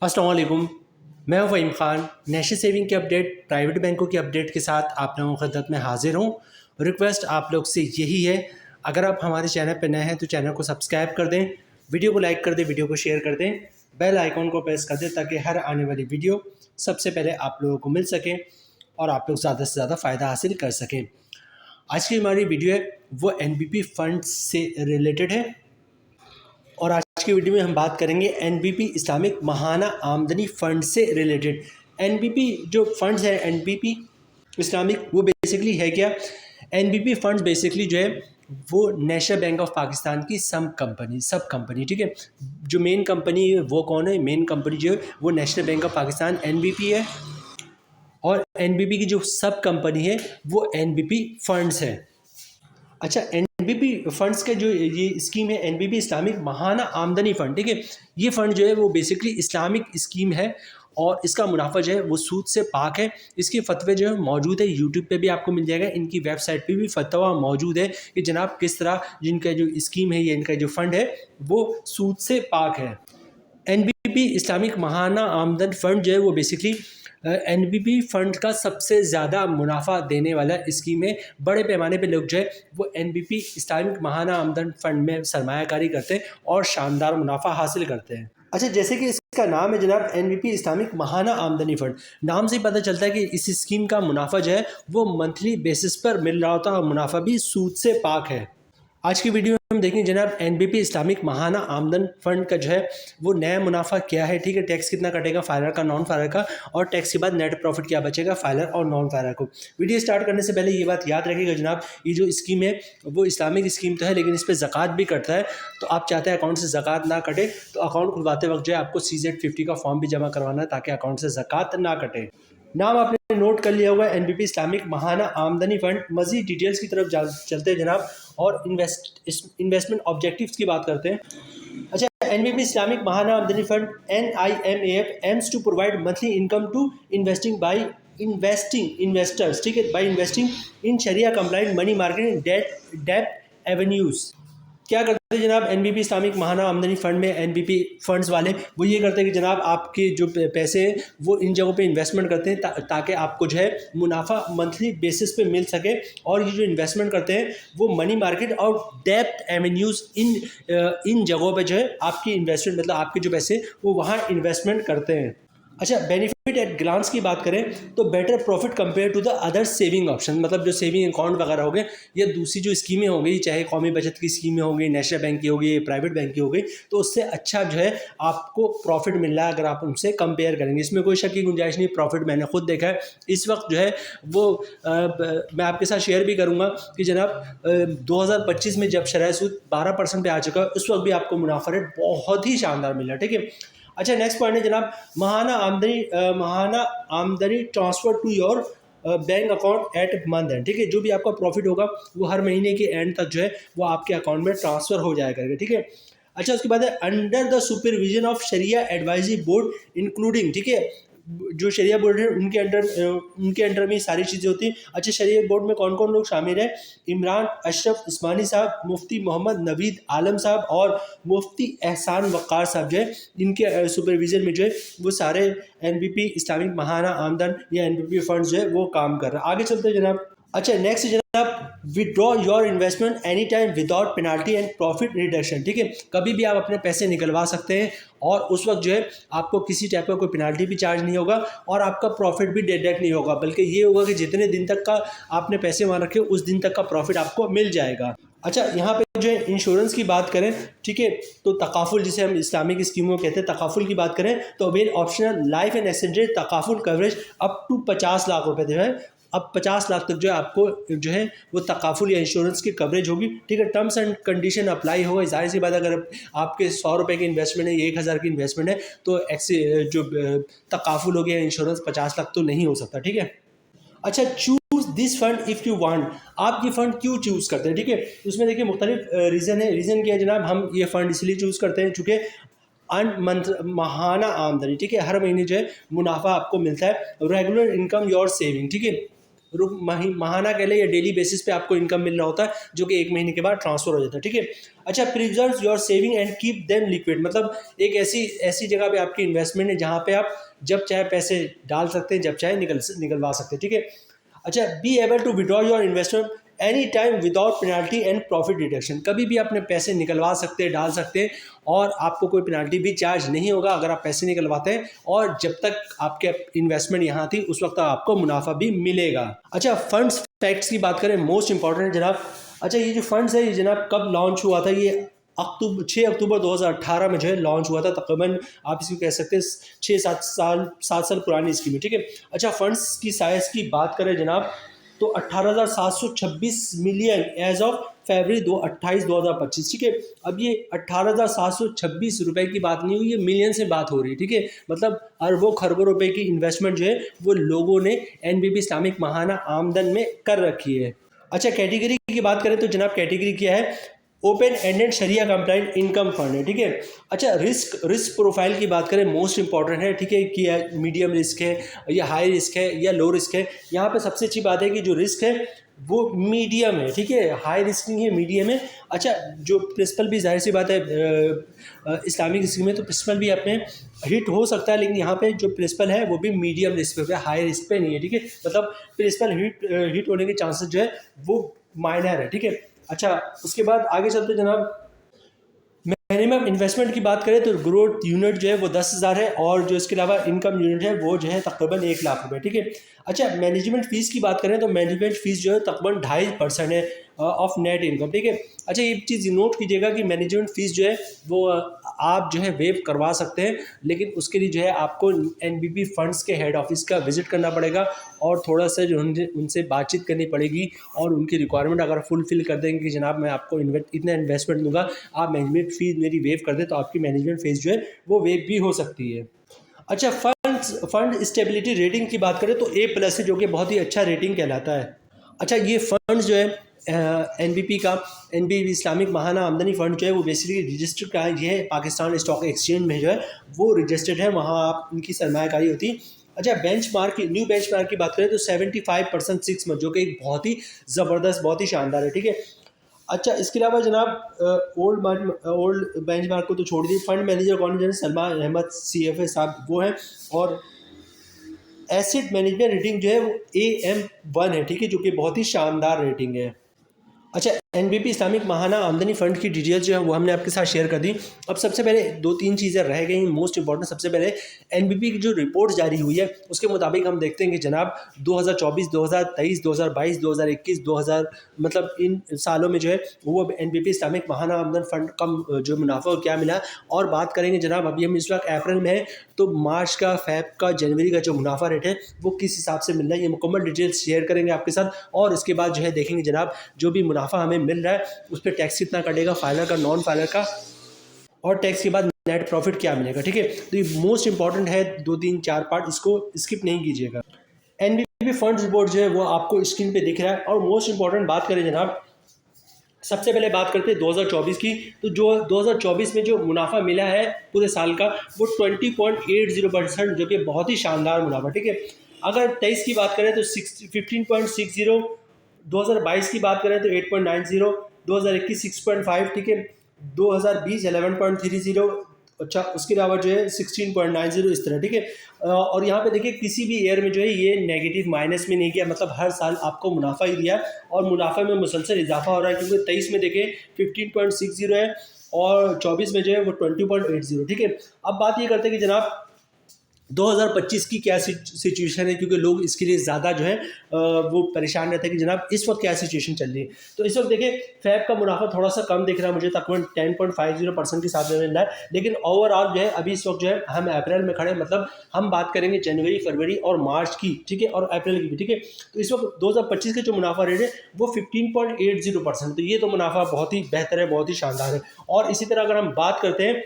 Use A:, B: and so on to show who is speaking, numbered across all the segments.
A: अस्सलाम वालेकुम। मैं हूं फ़हीम ख़ान। नेशनल सेविंग की अपडेट, प्राइवेट बैंकों की अपडेट के साथ आप लोगों की खिदमत में हाजिर हूं। रिक्वेस्ट आप लोग से यही है, अगर आप हमारे चैनल पर नए हैं तो चैनल को सब्सक्राइब कर दें, वीडियो को लाइक कर दें, वीडियो को शेयर कर दें, बेल आइकॉन को प्रेस कर दें ताकि हर आने वाली वीडियो सबसे पहले आप लोगों को मिल सके और आप लोग ज़्यादा से ज़्यादा फ़ायदा हासिल कर सकें। आज की हमारी वीडियो है वो एनबीपी फंड से रिलेटेड है और आज की वीडियो में हम बात करेंगे एनबीपी इस्लामिक माहाना आमदनी फ़ंड से रिलेटेड। एनबीपी जो फंड्स है, एनबीपी इस्लामिक, वो बेसिकली है क्या? एनबीपी फंड्स बेसिकली जो है वो नेशनल बैंक ऑफ पाकिस्तान की सब कंपनी, ठीक है। जो मेन कंपनी है वो कौन है? मेन कंपनी जो है वो national bank of Pakistan NBP है, और एनबीपी की जो सब कंपनी है वो एनबीपी फंड्स है। अच्छा, एनबीपी फंड्स के जो ये स्कीम है एनबीपी इस्लामिक माहाना आमदनी फ़ंड, ठीक है। ये फ़ंड जो है वो बेसिकली इस्लामिक स्कीम है और इसका मुनाफा जो है वो सूद से पाक है। इसके फतवे जो है मौजूद है, यूट्यूब पे भी आपको मिल जाएगा, इनकी वेबसाइट पे भी फतवा मौजूद है कि जनाब किस तरह जिनका जो स्कीम है, ये इनका जो फ़ंड है वो सूद से पाक है। एनबीपी इस्लामिक माहाना आमदन फ़ंड जो है वो बेसिकली एनबीपी फ़ंड का सबसे ज़्यादा मुनाफा देने वाला स्कीम है। बड़े पैमाने पे लोग जो है वो एनबीपी इस्लामिक माहाना आमदन फ़ंड में सरमायाकारी करते हैं और शानदार मुनाफा हासिल करते हैं। अच्छा, जैसे कि इसका नाम है जनाब एनबीपी इस्लामिक माहाना आमदनी फ़ंड, नाम से ही पता चलता है कि इस स्कीम का मुनाफा जो है वो मंथली बेसिस पर मिल रहा होता है और मुनाफा भी सूद से पाक है। आज की वीडियो में हम देखेंगे जनाब एनबीपी इस्लामिक माहाना आमदन फ़ंड का जो है वो नया मुनाफा क्या है, ठीक है। टैक्स कितना कटेगा फाइलर का, नॉन फाइलर का, और टैक्स के बाद नेट प्रॉफिट क्या बचेगा फाइलर और नॉन फाइलर को। वीडियो स्टार्ट करने से पहले ये बात याद रखिएगा जनाब, ये जो स्कीम है वो इस्लामिक स्कीम तो है लेकिन इस पर ज़कात भी कटता है। तो आप चाहते हैं अकाउंट से ज़कात ना कटे तो अकाउंट खुलवाते वक्त जो है आपको CZ50 का फॉर्म भी जमा करवाना है ताकि अकाउंट से ज़कात ना कटे। नाम आपने नोट कर लिया हुआ है एनबीपी इस्लामिक माहाना आमदनी फ़ंड। मज़ीद डिटेल्स की तरफ चलते हैं जनाब और इन्वेस्टमेंट ऑब्जेक्टिव्स की बात करते हैं। अच्छा, एनबीपी इस्लामिक माहाना आमदनी fund NIMAF aims to provide monthly income to investing investors, ठीक है, by investing in sharia compliant money market debt avenues. क्या करते हैं जनाब एनबीपी इस्लामिक माहाना आमदनी फ़ंड में? एनबीपी फंड्स वाले वो ये करते हैं कि जनाब आपके जो पैसे हैं वो इन जगहों पे इन्वेस्टमेंट करते हैं ताकि आपको जो है मुनाफा मंथली बेसिस पे मिल सके। और ये जो इन्वेस्टमेंट करते हैं वो मनी मार्केट और डेप्थ एवेन्यूज़ इन जगहों पे जो है आपकी इन्वेस्टमेंट, मतलब आपके जो पैसे वो वहाँ इन्वेस्टमेंट करते हैं। अच्छा, बेनिफिट एट ग्लांस की बात करें तो better profit compare to the other saving option, मतलब जो सेविंग अकाउंट वगैरह हो गए या दूसरी जो स्कीमें हो गई, चाहे कौमी बचत की स्कीमें हो गई, नेशनल बैंक की हो गई, प्राइवेट बैंक की हो गई, तो उससे अच्छा जो है आपको प्रॉफिट मिल रहा है अगर आप उनसे कंपेयर करेंगे। इसमें कोई शक की गुंजाइश नहीं, प्रॉफिट मैंने खुद देखा है। इस वक्त जो है वो मैं आपके साथ शेयर भी करूँगा कि जनाब 2025 में जब शरह सूद 12% पे आ चुका है उस वक्त भी आपको मुनाफा रेट बहुत ही शानदार मिला, ठीक है। अच्छा, नेक्स्ट पॉइंट है जनाब महाना आमदनी transfer to your bank account at month end, ठीक है। जो भी आपका प्रॉफिट होगा वो हर महीने के एंड तक जो है वो आपके अकाउंट में ट्रांसफ़र हो जाया करेगा, ठीक है। अच्छा, उसके बाद है under the supervision of sharia advisory board including, ठीक है, जो शरिया बोर्ड है उनके अंडर में सारी चीज़ें होती हैं। अच्छा, शरिया बोर्ड में कौन कौन लोग शामिल हैं? इमरान अशरफ उस्मानी साहब, मुफ्ती मोहम्मद नवीद आलम साहब और मुफ्ती एहसान वक़ार साहब जो है इनके सुपरविज़न में जो है वो सारे एनबीपी इस्लामिक माहाना आमदन या एनबीपी फंड्स जो है वो काम कर रहा है। आगे चलते हैं जनाब। अच्छा, नेक्स्ट जनाब withdraw your investment any time without penalty and profit reduction, ठीक है। कभी भी आप अपने पैसे निकलवा सकते हैं और उस वक्त जो है आपको किसी टाइप का कोई पेनाल्टी भी चार्ज नहीं होगा और आपका प्रॉफिट भी डिडक्ट नहीं होगा, बल्कि ये होगा कि जितने दिन तक का आपने पैसे वहाँ रखे उस दिन तक का प्रॉफिट आपको मिल जाएगा। अच्छा, यहाँ पे जो है इंश्योरेंस की बात करें, ठीक है, तो तकाफुल जिसे हम इस्लामिक स्कीमों कहते हैं, तकाफुल की बात करें तो avail optional life and essential तकाफुल कवरेज अप टू 50 लाख रुपए जो है, अब 50 लाख तक जो है आपको जो है वो तकाफुल या इंश्योरेंस की कवरेज होगी, ठीक है। टर्म्स एंड कंडीशन अप्लाई होगा। जाहिर सी बात अगर आपके 100 रुपये की इन्वेस्टमेंट है या 1000 की इन्वेस्टमेंट है तो जो तकाफुल हो गया इंश्योरेंस 50 लाख तो नहीं हो सकता, ठीक है। अच्छा, choose this fund if you want, आप ये फ़ंड क्यों चूज़ करते हैं, ठीक है। उसमें देखिए मुख्तलिफ रीज़न है। रीज़न क्या है जनाब? हम ये फ़ंड इसलिए चूज़ करते हैं चूँकि माहाना आमदनी, ठीक है, हर महीने जो है मुनाफा आपको मिलता है। रेगुलर इनकम योर सेविंग, ठीक है, माहाना कह लें या डेली बेसिस पे आपको इनकम मिल रहा होता है, जो कि 1 महीने के बाद ट्रांसफर हो जाता है, ठीक है। अच्छा, preserve your saving and keep them liquid, मतलब एक ऐसी जगह पे आपकी इन्वेस्टमेंट है जहाँ पे आप जब चाहे पैसे डाल सकते हैं, जब चाहे निकलवा सकते हैं, ठीक है। अच्छा, be able to withdraw your investment any time without penalty and profit deduction, कभी भी अपने पैसे निकलवा सकते हैं, डाल सकते हैं, और आपको कोई पेनाल्टी भी चार्ज नहीं होगा अगर आप पैसे निकलवाते हैं, और जब तक आपके इन्वेस्टमेंट यहाँ थी उस वक्त आपको मुनाफा भी मिलेगा। अच्छा, फंड्स फैक्ट्स की बात करें, मोस्ट इंपॉर्टेंट जनाब। अच्छा, ये जो फंड्स है ये जनाब कब लॉन्च हुआ था? ये 6 अक्टूबर 2018 में जो है लॉन्च हुआ था। तकरीबन आप इसको कह सकते हैं 7 साल पुरानी स्कीम है, ठीक है। अच्छा, फंड्स की साइज की बात करें जनाब तो 18,726 मिलियन एज ऑफ फरवरी 28/2025, ठीक है। अब ये 18,726 रुपए की बात नहीं हुई, ये मिलियन से बात हो रही है, ठीक है। मतलब अरबों खरबों रुपए की इन्वेस्टमेंट जो है वो लोगों ने एनबीपी इस्लामिक माहाना आमदन में कर रखी है। अच्छा, कैटेगरी की बात करें तो जनाब कैटेगरी क्या है? ओपन एंडेड शरिया कंप्लाइंट इनकम फंड है, ठीक है। अच्छा, रिस्क प्रोफाइल की बात करें, मोस्ट इंपॉर्टेंट है, ठीक है, कि मीडियम रिस्क है या हाई रिस्क है या लो रिस्क है। यहाँ पे सबसे अच्छी बात है कि जो रिस्क है वो मीडियम है, ठीक है, हाई रिस्क नहीं है, मीडियम है। अच्छा, जो प्रिंसिपल भी जाहिर सी बात है इस्लामिक स्कीम में तो प्रिंसिपल भी अपने हिट हो सकता है, लेकिन यहाँ पे जो प्रिंसिपल है वो भी मीडियम रिस्क पे, हाई रिस्क पे नहीं है, ठीक है। मतलब प्रिंसिपल हिट होने के चांसेस जो है वो माइनर है, ठीक है। अच्छा, उसके बाद आगे चलते जनाब, मिनिमम इन्वेस्टमेंट की बात करें तो ग्रोथ यूनिट जो है वो 10,000 है, और जो इसके अलावा इनकम यूनिट है वो जो है तकरीबन 1 लाख रुपए, ठीक है। अच्छा, मैनेजमेंट फ़ीस की बात करें तो मैनेजमेंट फ़ीस जो है तकरीबन 2.5% है ऑफ नेट इनकम, ठीक है। अच्छा, ये चीज़ नोट कीजिएगा कि मैनेजमेंट फ़ीस जो है वो आप जो है वेव करवा सकते हैं, लेकिन उसके लिए जो है आपको एनबीपी फंड्स के हेड ऑफिस का विजिट करना पड़ेगा, और थोड़ा सा जो उनसे बातचीत करनी पड़ेगी, और उनकी रिक्वायरमेंट अगर फुलफिल कर देंगे कि जनाब मैं आपको इतना इन्वेस्टमेंट दूंगा, आप मैनेजमेंट फ़ीस मेरी वेव कर दें, तो आपकी मैनेजमेंट फ़ीस जो है वो वेव भी हो सकती है। अच्छा, फंड स्टेबिलिटी रेटिंग की बात करें तो A+ है, जो कि बहुत ही अच्छा रेटिंग कहलाता है। अच्छा, ये फंड जो है एनबीपी का एनबीपी इस्लामिक माहाना आमदनी फ़ंड जो है वो बेसिकली रजिस्टर्ड का है, ये है पाकिस्तान स्टॉक एक्सचेंज में जो है वो रजिस्टर्ड है, वहाँ आप उनकी सरमायाकारी होती है। अच्छा, न्यू बेंच मार्क की बात करें तो 75% 6 मंथ, जो कि एक बहुत ही ज़बरदस्त, बहुत ही शानदार है, ठीक है। अच्छा, इसके अलावा जनाब ओल्ड बेंच मार्क को तो छोड़ दिए, फंड मैनेजर कौन है? सलमान अहमद CFA साहब वो हैं, और एसेट मैनेजमेंट रेटिंग जो है वो AM1 है, ठीक है, जो कि बहुत ही शानदार रेटिंग है। अच्छा, एनबीपी इस्लामिक माहाना आमदनी फ़ंड की डिटेल्स जो है वो हमने आपके साथ शेयर कर दी। अब सबसे पहले 2-3 चीज़ें रह गई मोस्ट इंपॉर्टेंट। सबसे पहले एनबीपी की जो रिपोर्ट जारी हुई है उसके मुताबिक हम देखते हैं कि जनाब 2024, 2023, 2022, 2021, 2000 मतलब इन सालों में जो है वो एनबीपी इस्लामिक माहाना आमदन फ़ंड का जो मुनाफा क्या मिला। और बात करेंगे जनाब, अभी हम इस वक्त अप्रैल में है, तो मार्च का, फ़ेब का, जनवरी का जो मुनाफा रेट है वो किस हिसाब से मिल रहा है, ये मुकम्मल डिटेल्स शेयर करेंगे आपके साथ। और इसके बाद जो है देखेंगे जनाब जो भी मुनाफा हमें मिल रहा है उस पर टैक्स कितना कटेगा, फाइलर का, नॉन फाइलर का, और टैक्स के बाद नेट प्रॉफिट क्या मिलेगा, ठीक है। तो ये मोस्ट इंपॉर्टेंट है, 2-3-4 पार्ट, इसको स्किप नहीं कीजिएगा। एनबीपी फंड रिपोर्ट जो है वो आपको स्क्रीन पे दिख रहा है। और मोस्ट इंपॉर्टेंट बात करें जनाब, सबसे पहले बात करते हैं 2024 की, तो जो 2024 में जो मुनाफा मिला है पूरे साल का वो 20.80%, जो कि बहुत ही शानदार मुनाफा, ठीक है। अगर 23 की बात करें तो 15.60, 2022 की बात करें तो 8.90, 2021 6.5, ठीक है, 2020 11.30। अच्छा, उसके अलावा जो है 16.90 इस तरह, ठीक है। और यहाँ पे देखिए किसी भी ईयर में जो है ये नेगेटिव माइनस में नहीं किया, मतलब हर साल आपको मुनाफा ही दिया, और मुनाफे में मुसलसल इजाफा हो रहा है, क्योंकि 23 में देखिए 15.60 है, और 24 में जो है वो 20.80, ठीक है। अब बात ये करते हैं कि जनाब 2025 की क्या सिचुएशन है, क्योंकि लोग इसके लिए ज़्यादा जो है वो परेशान रहते हैं कि जनाब इस वक्त क्या सिचुएशन चल रही है। तो इस वक्त देखिए फैब का मुनाफा थोड़ा सा कम दिख रहा है मुझे, तकरीबन 10.50% के साथ में मिल रहा है, लेकिन ओवरऑल जो है अभी इस वक्त जो है हम अप्रैल में खड़े, मतलब हम बात करेंगे जनवरी, फरवरी और मार्च की, ठीक है, और अप्रैल की भी, ठीक है। तो इस वक्त 2025 के जो मुनाफा रेट है वो 15.80%, तो ये तो मुनाफा बहुत ही बेहतर है, बहुत ही शानदार है। और इसी तरह अगर हम बात करते हैं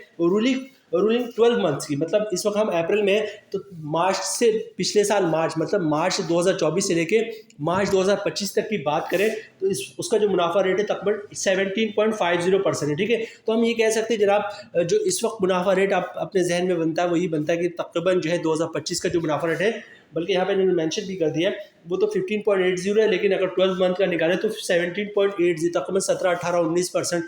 A: रूलिंग 12 मंथ्स की, मतलब इस वक्त हम अप्रैल में हैं, तो मार्च से पिछले साल मार्च, मतलब मार्च 2024 से लेके मार्च 2025 तक की बात करें तो उसका जो मुनाफा रेट है तकरीबन 17.50% है। ठीक है, तो हम ये कह सकते हैं जनाब जो इस वक्त मुनाफा रेट आप अपने जहन में बनता है वो ये बनता है कि तकरीबन जो है 2025 का जो मुनाफा रेट है, बल्कि यहाँ पे इन्होंने मेंशन भी कर दिया है, वो तो 15.80 है, लेकिन अगर 12 मंथ का निकालें तो 17.80, तकरीबन 17, 18, 19%,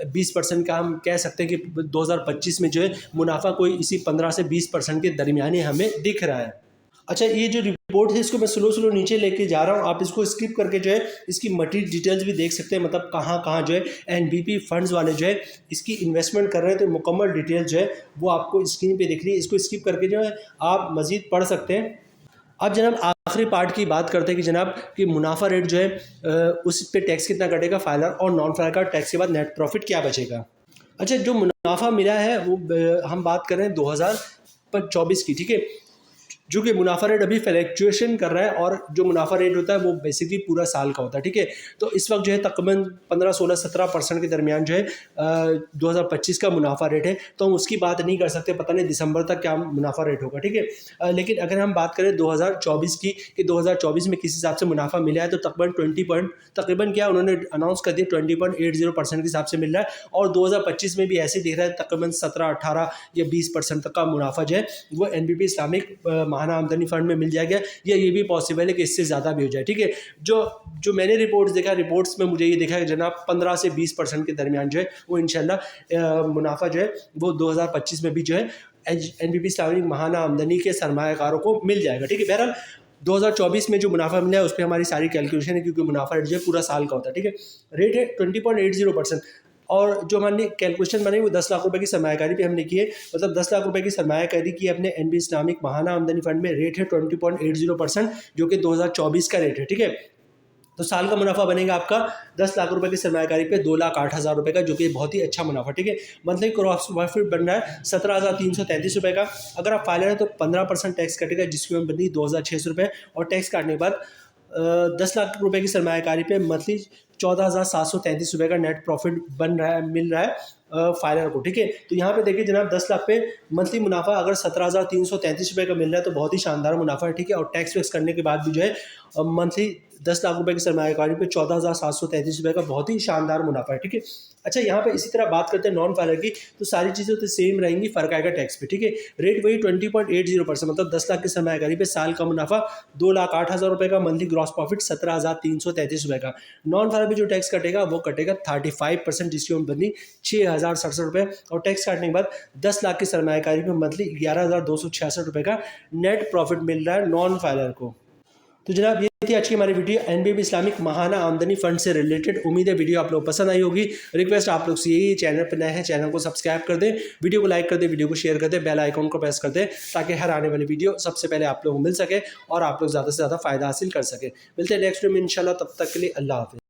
A: 20% का हम कह सकते हैं कि 2025 में जो है मुनाफा कोई इसी 15 से 20% के दरमियान हमें दिख रहा है। अच्छा, ये जो रिपोर्ट है इसको मैं स्लो नीचे लेके जा रहा हूँ, आप इसको स्किप करके जो है इसकी मटेरियल डिटेल्स भी देख सकते हैं, मतलब कहाँ जो है एनबीपी फंड्स वाले जो है इसकी इन्वेस्टमेंट कर रहे हैं, तो मुकम्मल डिटेल जो है वो आपको स्क्रीन पे दिख रही है। इसको स्किप करके जो है आप मज़ीद पढ़ सकते हैं। अब जनाब आखिरी पार्ट की बात करते हैं कि जनाब कि मुनाफा रेट जो है उस पर टैक्स कितना कटेगा, फाइलर और नॉन फाइलर का टैक्स के बाद नेट प्रॉफिट क्या बचेगा। अच्छा, जो मुनाफा मिला है वो हम बात कर रहे हैं 2024 की। ठीक है, जो कि मुनाफा रेट अभी फ्लैक्चुएशन कर रहा है, और जो मुनाफा रेट होता है वो बेसिकली पूरा साल का होता है। ठीक है, तो इस वक्त जो है तकरीबन 15, 16, 17% के दरमियान जो है 2025 का मुनाफा रेट है, तो हम उसकी बात नहीं कर सकते, पता नहीं दिसंबर तक क्या मुनाफा रेट होगा। ठीक है, लेकिन अगर हम बात करें 2024 की कि 2024 में किस हिसाब से मुनाफा मिला है, तो तकरीबन क्या उन्होंने अनाउंस कर दिया 20.80% के हिसाब से मिल रहा है, और 2025 में भी ऐसे दिख रहा है तकरीबन 17, 18 या 20% तक का मुनाफा जो है वो एनबीपी इस्लामिक महाना आमदनी फंड में मिल जाएगा, या ये भी पॉसिबल है कि इससे ज़्यादा भी हो जाए। ठीक है, जो मैंने रिपोर्ट्स देखा, रिपोर्ट्स में मुझे ये देखा है जनाब 15 से 20% के दरमियान जो है वो इंशाल्लाह मुनाफा जो है वो 2025 में भी जो है एनबीपी इस्लामिक महाना आमदनी के सरमायाकारों को मिल जाएगा। ठीक है, बहरहाल 2024 में जो मुनाफा मिला है उस पर हमारी सारी कैलकुलेशन है, क्योंकि मुनाफा रेट जो है पूरा साल का होता है। ठीक है, रेट है 20.80%, और जो हमने कैलकुलेशन बनाई वो 10 लाख रुपए की सरमायाकारी पे हमने की है, मतलब 10 लाख रुपए की सरमायाकारी की अपने एनबी इस्लामिक महाना आमदनी फंड में। रेट है 20.80%, जो कि 2024 का रेट है। ठीक है, तो साल का मुनाफा बनेगा आपका 10 लाख रुपए की सरमायाकारी पे 2,08,000 रुपए का, जो कि बहुत ही अच्छा मुनाफा। ठीक है, मंथली क्रॉस प्रॉफिट बन रहा है 17,333 रुपये का। अगर आप फाइलर है तो 15% टैक्स कटेगा, जिसकी उम्र बनी 2,600 रुपये, और टैक्स काटने के बाद 10 लाख रुपए की सरमायाकारी पे मंथली 14,733 रुपये का नेट प्रॉफिट बन रहा है, मिल रहा है फाइलर को। ठीक है, तो यहाँ पे देखिए जनाब 10 लाख पे मंथली मुनाफा अगर 17,333 रुपये का मिल रहा है तो बहुत ही शानदार मुनाफा है। ठीक है, और टैक्स वैक्स करने के बाद भी जो है मंथली 10 लाख रुपए की सरमायाकारी पे 14,733 रुपये का बहुत ही शानदार मुनाफा है। ठीक है, अच्छा यहाँ पे इसी तरह बात करते हैं नॉन फाइलर की, तो सारी चीज़ें तो सेम रहेंगी, फ़र्क आएगा टैक्स पे। ठीक है, रेट वही 20.80%, मतलब 10 लाख की सरमायाकारी पे साल का मुनाफा 2,08,000 रुपये का, मंथली ग्रॉस प्रॉफिट 17,333 रुपये का। नॉन फाइलर पे जो टैक्स कटेगा वो कटेगा 35%, जिसकी उम्र बनी 6,067 रुपये, और टैक्स काटने के बाद 10 लाख की सरमायाकारी पे मंथली 11,266 रुपये का नेट प्रॉफिट मिल रहा है नॉन फाइलर को। तो जनाब ये थी आज की हमारी वीडियो एनबीपी इस्लामिक महाना आमदनी फंड से रिलेटेड। उम्मीद है वीडियो आप लोग पसंद आई होगी। रिक्वेस्ट आप लोग से यही, चैनल पर नए हैं चैनल को सब्सक्राइब कर दें, वीडियो को लाइक कर दें, वीडियो को शेयर कर दें, बेल आइकॉन को प्रेस कर दें, ताकि हर आने वाली वीडियो सबसे पहले आप लोगों को मिल सके और आप लोग ज़्यादा से ज़्यादा फ़ायदा हासिल कर सके। मिलते हैं नेक्स्ट वीडियो में इंशाल्लाह, तब तक के लिए अल्लाह हाफ़िज़।